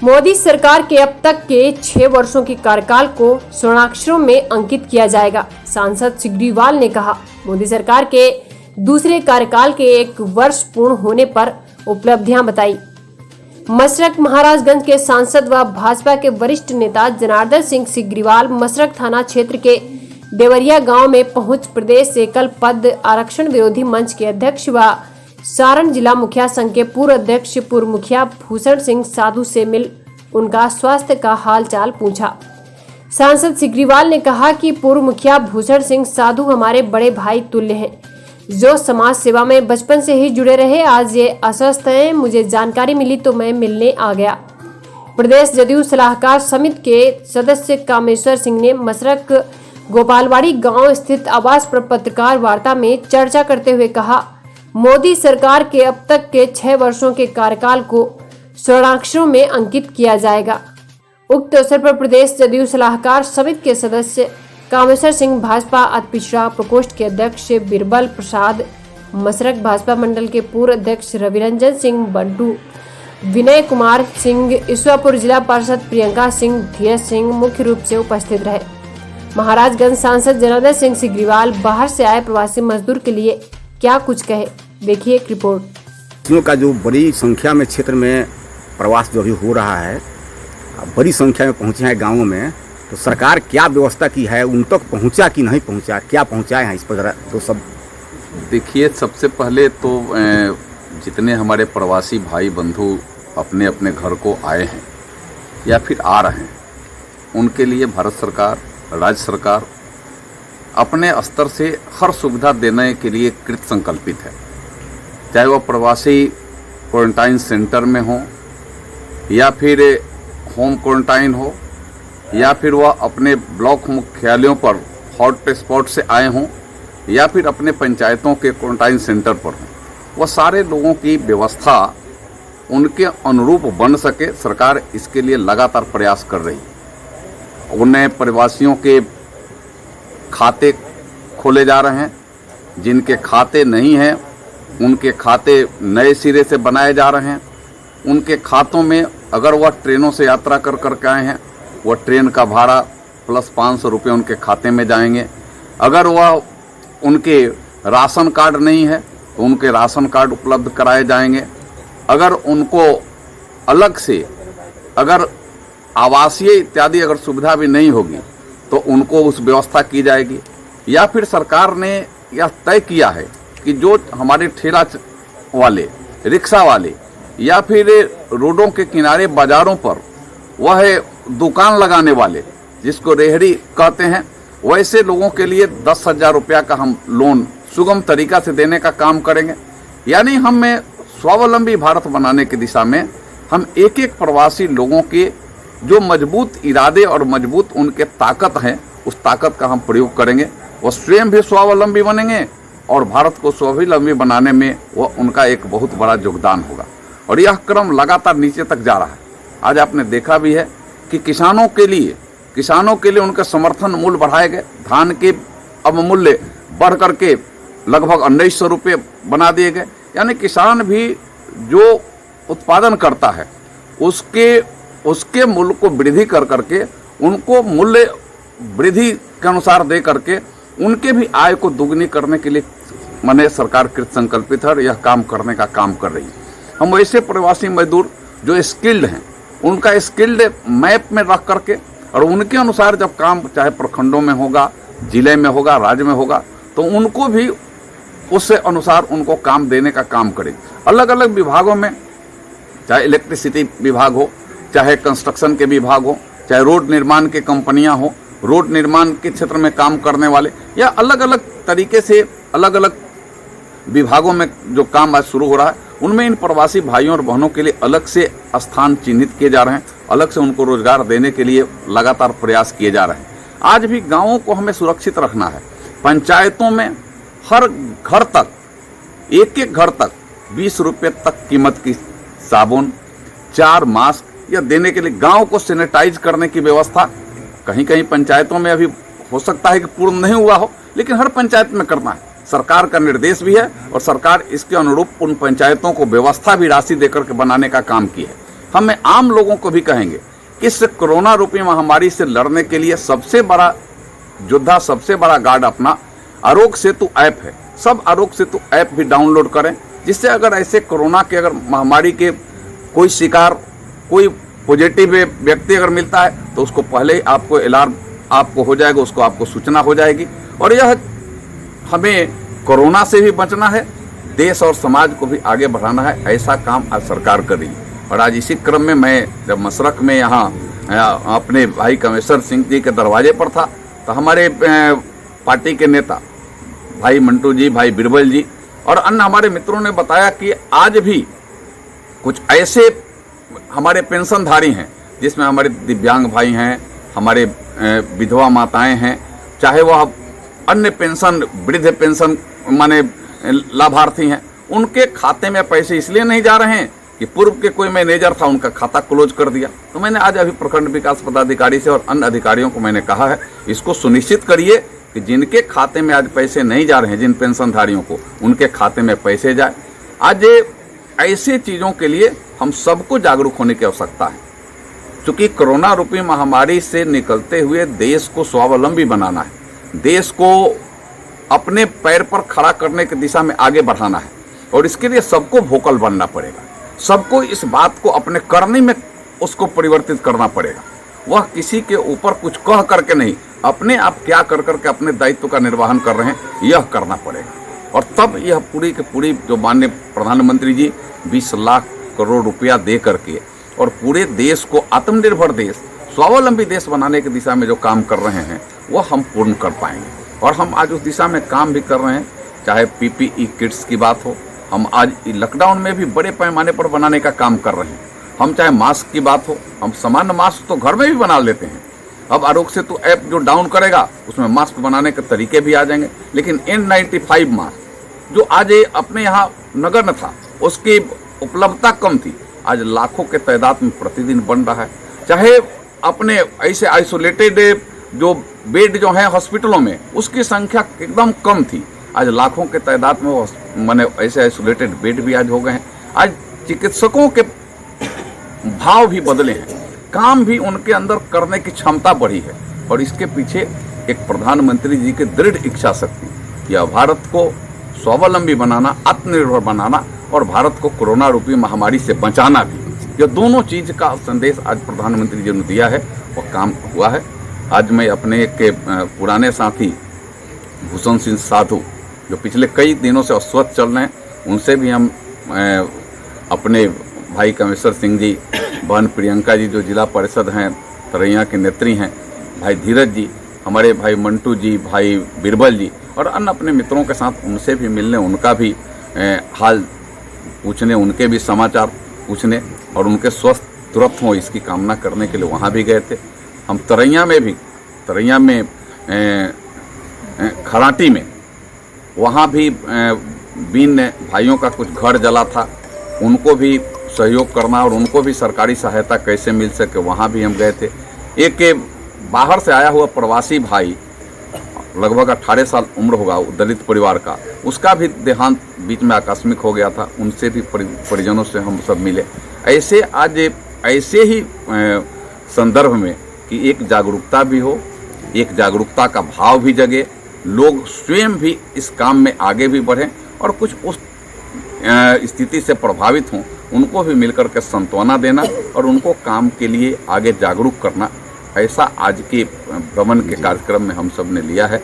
मोदी सरकार के अब तक के 6 वर्षों के कार्यकाल को स्वर्णाक्षरों में अंकित किया जाएगा। सांसद सिग्रीवाल ने कहा, मोदी सरकार के दूसरे कार्यकाल के 1 वर्ष पूर्ण होने पर उपलब्धियां बताई। मसरक महाराजगंज के सांसद व भाजपा के वरिष्ठ नेता जनार्दन सिंह सिग्रीवाल मसरक थाना क्षेत्र के देवरिया गांव में पहुंच प्रदेश एकल पद आरक्षण विरोधी मंच के अध्यक्ष व सारण जिला मुखिया संघ के पूर्व अध्यक्ष पूर्व मुखिया भूषण सिंह साधु से मिल उनका स्वास्थ्य का हालचाल पूछा। सांसद सिग्रीवाल ने कहा कि पूर्व मुखिया भूषण सिंह साधु हमारे बड़े भाई तुल्य हैं, जो समाज सेवा में बचपन से ही जुड़े रहे। आज ये अस्वस्थ हैं, मुझे जानकारी मिली तो मैं मिलने आ गया। प्रदेश जदयू सलाहकार समिति के सदस्य कामेश्वर सिंह ने मसरक गोपालवाड़ी गांव स्थित आवास पर पत्रकार वार्ता में चर्चा करते हुए कहा, मोदी सरकार के अब तक के 6 वर्षों के कार्यकाल को स्वर्णाक्षरों में अंकित किया जाएगा। उक्त अवसर पर प्रदेश जदयू सलाहकार समिति के सदस्य कामेश्वर सिंह, भाजपा अति पिछड़ा प्रकोष्ठ के अध्यक्ष बिरबल प्रसाद, मसरक भाजपा मंडल के पूर्व अध्यक्ष रविरंजन सिंह बंटू, विनय कुमार सिंह, ईश्वरपुर जिला पार्षद प्रियंका सिंह, धीरज सिंह मुख्य रूप से उपस्थित रहे। महाराजगंज सांसद जनार्दन सिंह सिग्रीवाल बाहर से आए प्रवासी मजदूर के लिए क्या कुछ कहे, देखिए एक रिपोर्ट। का जो बड़ी संख्या में क्षेत्र में प्रवास जो अभी हो रहा है, बड़ी संख्या में पहुंचे हैं गाँवों में, तो सरकार क्या व्यवस्था की है, उन तक पहुंचा कि नहीं पहुंचा, क्या पहुंचाए हैं इस पर जरा तो सब देखिए। सबसे पहले तो जितने हमारे प्रवासी भाई बंधु अपने अपने घर को आए हैं या फिर आ रहे हैं, उनके लिए भारत सरकार, राज्य सरकार अपने स्तर से हर सुविधा देने के लिए कृत संकल्पित है। चाहे वह प्रवासी क्वारंटाइन सेंटर में हो या फिर होम क्वारंटाइन हो या फिर वह अपने ब्लॉक मुख्यालयों पर हॉट स्पॉट से आए हों या फिर अपने पंचायतों के क्वारंटाइन सेंटर पर हों, वह सारे लोगों की व्यवस्था उनके अनुरूप बन सके, सरकार इसके लिए लगातार प्रयास कर रही है। उन्हें प्रवासियों के खाते खोले जा रहे हैं, जिनके खाते नहीं हैं उनके खाते नए सिरे से बनाए जा रहे हैं। उनके खातों में अगर वह ट्रेनों से यात्रा कर करके आए हैं, वह ट्रेन का भाड़ा प्लस 500 रुपये उनके खाते में जाएंगे। अगर वह उनके राशन कार्ड नहीं है तो उनके राशन कार्ड उपलब्ध कराए जाएंगे। अगर उनको अलग से अगर आवासीय इत्यादि अगर सुविधा भी नहीं होगी तो उनको उस व्यवस्था की जाएगी। या फिर सरकार ने यह तय किया है कि जो हमारे ठेला वाले, रिक्शा वाले या फिर रोडों के किनारे बाजारों पर वह दुकान लगाने वाले, जिसको रेहड़ी कहते हैं, वैसे लोगों के लिए 10,000 रुपया का हम लोन सुगम तरीका से देने का काम करेंगे। यानी हमें स्वावलंबी भारत बनाने की दिशा में हम एक एक प्रवासी लोगों के जो मजबूत इरादे और मजबूत उनके ताकत हैं, उस ताकत का हम प्रयोग करेंगे। वह स्वयं भी स्वावलंबी बनेंगे और भारत को स्वावलंबी बनाने में वह उनका एक बहुत बड़ा योगदान होगा। और यह क्रम लगातार नीचे तक जा रहा है। आज आपने देखा भी है कि किसानों के लिए उनके समर्थन मूल्य बढ़ाए गए। धान के अब मूल्य बढ़ करके लगभग 1900 रुपये बना दिए गए। यानी किसान भी जो उत्पादन करता है उसके मूल्य को वृद्धि कर करके, उनको मूल्य वृद्धि के अनुसार दे करके उनके भी आय को दुगनी करने के लिए माने सरकार कृत संकल्पित है और यह काम करने का काम कर रही है। हम ऐसे प्रवासी मजदूर जो स्किल्ड हैं, उनका स्किल्ड मैप में रख करके और उनके अनुसार जब काम चाहे प्रखंडों में होगा, जिले में होगा, राज्य में होगा, तो उनको भी उससे अनुसार उनको काम देने का काम करें। अलग अलग विभागों में, चाहे इलेक्ट्रिसिटी विभाग हो, चाहे कंस्ट्रक्शन के विभाग हो, चाहे रोड निर्माण की कंपनियां हो, रोड निर्माण के क्षेत्र में काम करने वाले, या अलग अलग तरीके से अलग अलग विभागों में जो काम आज शुरू हो रहा है, उनमें इन प्रवासी भाइयों और बहनों के लिए अलग से स्थान चिन्हित किए जा रहे हैं, अलग से उनको रोजगार देने के लिए लगातार प्रयास किए जा रहे हैं। आज भी गाँवों को हमें सुरक्षित रखना है। पंचायतों में हर घर तक, एक एक घर तक 20 रुपये तक कीमत की साबुन, 4 मास्क या देने के लिए, गांव को सैनिटाइज करने की व्यवस्था कहीं कहीं पंचायतों में अभी हो सकता है कि पूर्ण नहीं हुआ हो, लेकिन हर पंचायत में करना है। सरकार का निर्देश भी है और सरकार इसके अनुरूप उन पंचायतों को व्यवस्था भी राशि देकर के बनाने का काम की है। हमें आम लोगों को भी कहेंगे कि इस कोरोना रूपी महामारी से लड़ने के लिए सबसे बड़ा योद्धा, सबसे बड़ा गार्ड अपना आरोग्य सेतु ऐप है। सब आरोग्य सेतु ऐप भी डाउनलोड करें, जिससे अगर ऐसे कोरोना के अगर महामारी के कोई शिकार, कोई पॉजिटिव व्यक्ति अगर मिलता है तो उसको पहले ही आपको अलार्म आपको हो जाएगा, उसको आपको सूचना हो जाएगी। और यह हमें कोरोना से भी बचना है, देश और समाज को भी आगे बढ़ाना है, ऐसा काम आज सरकार कर रही है। और आज इसी क्रम में मैं जब मशरक में यहाँ अपने भाई कामेश्वर सिंह जी के दरवाजे पर था तो हमारे पार्टी के नेता भाई मंटू जी, भाई बिरबल जी और अन्य हमारे मित्रों ने बताया कि आज भी कुछ ऐसे हमारे पेंशनधारी हैं जिसमें हमारे दिव्यांग भाई हैं, हमारे विधवा माताएं हैं, चाहे वह अन्य पेंशन, वृद्ध पेंशन माने लाभार्थी हैं, उनके खाते में पैसे इसलिए नहीं जा रहे हैं कि पूर्व के कोई मैनेजर था, उनका खाता क्लोज कर दिया। तो मैंने आज अभी प्रखंड विकास पदाधिकारी से और अन्य अधिकारियों को मैंने कहा है, इसको सुनिश्चित करिए कि जिनके खाते में आज पैसे नहीं जा रहे हैं, जिन पेंशनधारियों को, उनके खाते में पैसे जाए। आज ऐसे चीज़ों के लिए हम सबको जागरूक होने की आवश्यकता है, क्योंकि कोरोना रूपी महामारी से निकलते हुए देश को स्वावलंबी बनाना है, देश को अपने पैर पर खड़ा करने की दिशा में आगे बढ़ाना है। और इसके लिए सबको वोकल बनना पड़ेगा, सबको इस बात को अपने करने में उसको परिवर्तित करना पड़ेगा। वह किसी के ऊपर कुछ कह करके नहीं, अपने आप क्या कर करके अपने दायित्व का निर्वहन कर रहे हैं, यह करना पड़ेगा। और तब यह पूरी की पूरी जो माननीय प्रधानमंत्री जी 20 लाख करोड़ रुपया दे करके और पूरे देश को आत्मनिर्भर देश, स्वावलंबी देश बनाने की दिशा में जो काम कर रहे हैं वह हम पूर्ण कर पाएंगे। और हम आज उस दिशा में काम भी कर रहे हैं, चाहे PPE किट्स की बात हो, हम आज लॉकडाउन में भी बड़े पैमाने पर बनाने का काम कर रहे हैं। हम चाहे मास्क की बात हो, हम सामान्य मास्क तो घर में भी बना लेते हैं। अब आरोग्य सेतु ऐप जो डाउन करेगा उसमें मास्क बनाने के तरीके भी आ जाएंगे। लेकिन N95 मास्क जो आज अपने यहाँ नगर में था, उसकी उपलब्धता कम थी, आज लाखों के तादाद में प्रतिदिन बन रहा है। चाहे अपने ऐसे आइसोलेटेड जो बेड जो है हॉस्पिटलों में, उसकी संख्या एकदम कम थी, आज लाखों के तादाद में माने ऐसे आइसोलेटेड बेड भी आज हो गए हैं। आज चिकित्सकों के भाव भी बदले हैं, काम भी उनके अंदर करने की क्षमता बढ़ी है। और इसके पीछे एक प्रधानमंत्री जी की दृढ़ इच्छा शक्ति, यह भारत को स्वावलंबी बनाना, आत्मनिर्भर बनाना और भारत को कोरोना रूपी महामारी से बचाना भी, यह दोनों चीज का संदेश आज प्रधानमंत्री जी ने दिया है, वह काम हुआ है। आज मैं अपने एक पुराने साथी भूषण सिंह साधु जो पिछले कई दिनों से अस्वस्थ चल रहे हैं, उनसे भी हम अपने भाई कामेश्वर सिंह जी, बहन प्रियंका जी जो जिला परिषद हैं तरैया के नेत्री हैं, भाई धीरज जी, हमारे भाई मंटू जी, भाई बिरबल जी और अन्य अपने मित्रों के साथ उनसे भी मिलने, उनका भी हाल पूछने, उनके भी समाचार पूछने और उनके स्वस्थ तुरंत हो इसकी कामना करने के लिए वहाँ भी गए थे। हम तरैया में खराटी में वहाँ भी बीन भाइयों का कुछ घर जला था, उनको भी सहयोग करना और उनको भी सरकारी सहायता कैसे मिल सके, वहाँ भी हम गए थे। एक बाहर से आया हुआ प्रवासी भाई, लगभग 18 साल उम्र होगा, दलित परिवार का, उसका भी देहांत बीच में आकस्मिक हो गया था, उनसे भी परिजनों से हम सब मिले। ऐसे आज ऐसे ही संदर्भ में कि एक जागरूकता भी हो, एक जागरूकता का भाव भी जगे, लोग स्वयं भी इस काम में आगे भी बढ़ें और कुछ उस स्थिति से प्रभावित हों, उनको भी मिलकर के सांत्वना देना और उनको काम के लिए आगे जागरूक करना, ऐसा आज के भ्रमण के कार्यक्रम में हम सब ने लिया है।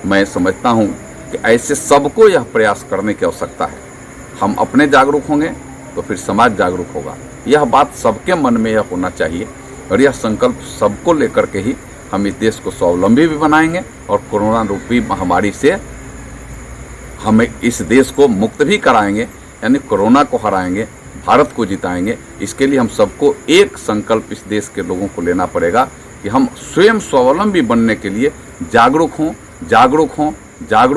मैं समझता हूँ कि ऐसे सबको यह प्रयास करने की आवश्यकता है। हम अपने जागरूक होंगे तो फिर समाज जागरूक होगा, यह बात सबके मन में यह होना चाहिए और यह संकल्प सबको लेकर के ही हम इस देश को स्वावलंबी भी बनाएंगे और कोरोना रूपी महामारी से हमें इस देश को मुक्त भी कराएंगे, यानी कोरोना को हराएंगे, भारत को जिताएंगे। इसके लिए हम सबको एक संकल्प इस देश के लोगों को लेना पड़ेगा कि हम स्वयं स्वावलंबी बनने के लिए जागरूक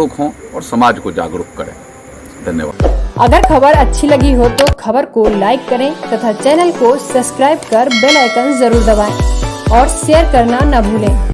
हों और समाज को जागरूक करें। धन्यवाद। अगर खबर अच्छी लगी हो तो खबर को लाइक करें तथा चैनल को सब्सक्राइब कर बेल आइकन जरूर दबाएं और शेयर करना न भूलें।